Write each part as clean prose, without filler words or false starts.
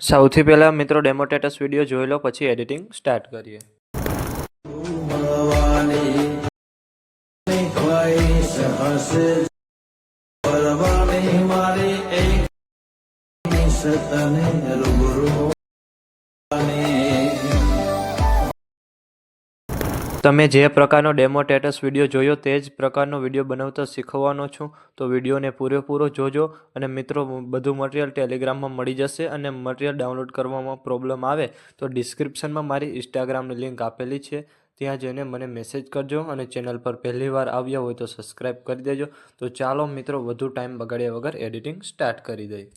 સૌથી પહેલાં મિત્રો ડેમો સ્ટેટસ વિડીયો જોઈ લો, પછી એડિટિંગ સ્ટાર્ટ કરીએ. તમે જે પ્રકારનો ડેમો સ્ટેટસ વિડીયો જોયો તે જ પ્રકારનો વિડીયો બનાવતા શીખવાનો છું, તો વિડીયોને પૂરેપૂરો જોજો. અને મિત્રો, બધું મટીરિયલ ટેલિગ્રામમાં મળી જશે. અને મટીરિયલ ડાઉનલોડ કરવામાં પ્રોબ્લેમ આવે તો ડિસ્ક્રિપ્શનમાં મારી ઇન્સ્ટાગ્રામની લિંક આપેલી છે, ત્યાં જઈને મને મેસેજ કરજો. અને ચેનલ પર પહેલીવાર આવ્યા હોય તો સબસ્ક્રાઈબ કરી દેજો. તો ચાલો મિત્રો, વધુ ટાઈમ બગાડ્યા વગર એડિટિંગ સ્ટાર્ટ કરી દઈએ.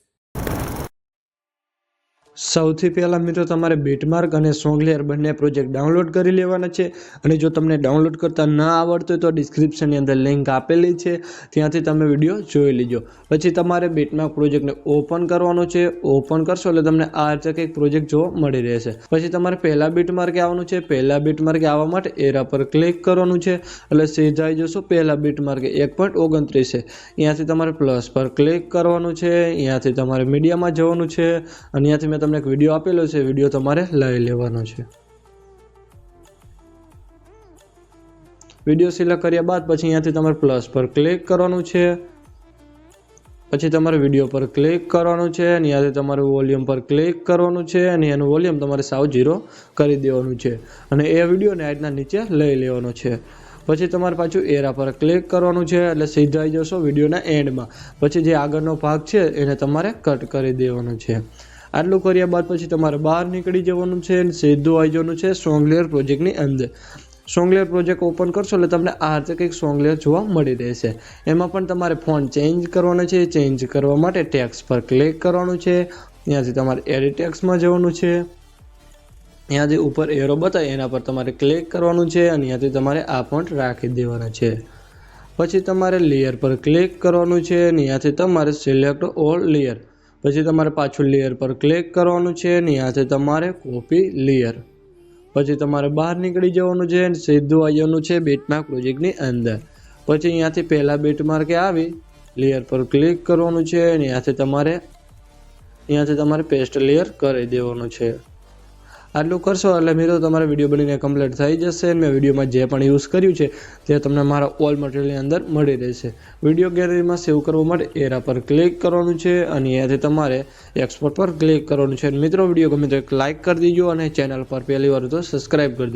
સૌથી પહેલાં મિત્રો, તમારે બીટમાર્ક અને સોંગલેયર બંને પ્રોજેક્ટ ડાઉનલોડ કરી લેવાના છે. અને જો તમને ડાઉનલોડ કરતા ન આવડતું હોય તો ડિસ્ક્રિપ્શનની અંદર લિંક આપેલી છે, ત્યાંથી તમે વિડીયો જોઈ લેજો. પછી તમારે બીટમાર્ક પ્રોજેક્ટને ઓપન કરવાનો છે. ઓપન કરશો એટલે તમને આ રીતે કંઈક પ્રોજેક્ટ જોવા મળી રહેશે. પછી તમારે પહેલા બીટમાર્કે આવવાનું છે. પહેલા બીટમાર્કે આવવા માટે એરા પર ક્લિક કરવાનું છે, એટલે સીધા આવી જશો પહેલા બીટમાર્કે 1.29 છે. અહીંયાથી તમારે પ્લસ પર ક્લિક કરવાનું છે. અહીંયાથી તમારે મીડિયામાં જવાનું છે, અને અહીંયાથી મેં તમને એક વિડીયો આપેલો છે, વિડીયો તમારે લઈ લેવાનો છે. વિડીયો સિલેક્ટ કર્યા બાદ પછી અહીંયાથી તમારે પ્લસ પર ક્લિક કરવાનું છે. પછી તમારે વિડીયો પર ક્લિક કરવાનું છે, અને અહીંયાથી તમારે વોલ્યુમ પર ક્લિક કરવાનું છે, અને એનું વોલ્યુમ તમારે સાવ 0 કરી દેવાનું છે. અને એ વિડીયોને આ રીતના નીચે લઈ લેવાનો છે. પછી તમારે પાછું એરા પર ક્લિક કરવાનું છે, એટલે સીધા આવી જશો વિડીયોના એન્ડમાં. પછી જે આગળનો ભાગ છે એને તમારે કટ કરી દેવાનો છે. આટલું કર્યા બાદ પછી તમારે બહાર નીકળી જવાનું છે, અને સીધું આવી જવાનું છે સોંગલેયર પ્રોજેક્ટની અંદર. સોંગલેયર પ્રોજેક્ટ ઓપન કરશો એટલે તમને આ રીતે કંઈક સોંગલેયર જોવા મળી રહેશે. એમાં પણ તમારે ફોન્ટ ચેન્જ કરવાનો છે. ચેન્જ કરવા માટે ટેક્સ્ટ પર ક્લિક કરવાનું છે. ત્યાંથી તમારે એડિટ ટેક્સ્ટમાં જવાનું છે. ત્યાંથી ઉપર એરો બતાવે એના પર તમારે ક્લિક કરવાનું છે, અને ત્યાંથી તમારે આ ફોન્ટ રાખી દેવાના છે. પછી તમારે લેયર પર ક્લિક કરવાનું છે, અને ત્યાંથી તમારે સિલેક્ટ ઓલ લેયર. પછી તમારે પાછું લેયર પર ક્લિક કરવાનું છે, અને ત્યાંથી તમારે કોપી લેયર. પછી તમારે બહાર નીકળી જવાનું છે, અને સીધું આવી જવાનું છે બીટમાર્ક પ્રોજેક્ટની અંદર. પછી અહીંયાથી પહેલા બીટમાર્કે આવી લેયર પર ક્લિક કરવાનું છે, અને અહીંયાથી તમારે પેસ્ટ લેયર કરી દેવાનું છે. આટલું કરશો એટલે મિત્રો તમારે વિડીયો બનીને કમ્પ્લીટ થઈ જશે. મેં વિડીયોમાં જે પણ યુઝ કર્યું છે તે તમને મારા ઓલ મટીરિયલની અંદર મળી રહેશે. વિડીયો ગેલેરીમાં સેવ કરવા માટે એરા પર ક્લિક કરવાનું છે, અને અહીંયાથી તમારે એક્સપોર્ટ પર ક્લિક કરવાનું છે. મિત્રો, વિડીયો ગમે તો એક લાઇક કરી દેજો, અને ચેનલ પર પહેલી વાર તો સબસ્ક્રાઈબ કરી દેજો.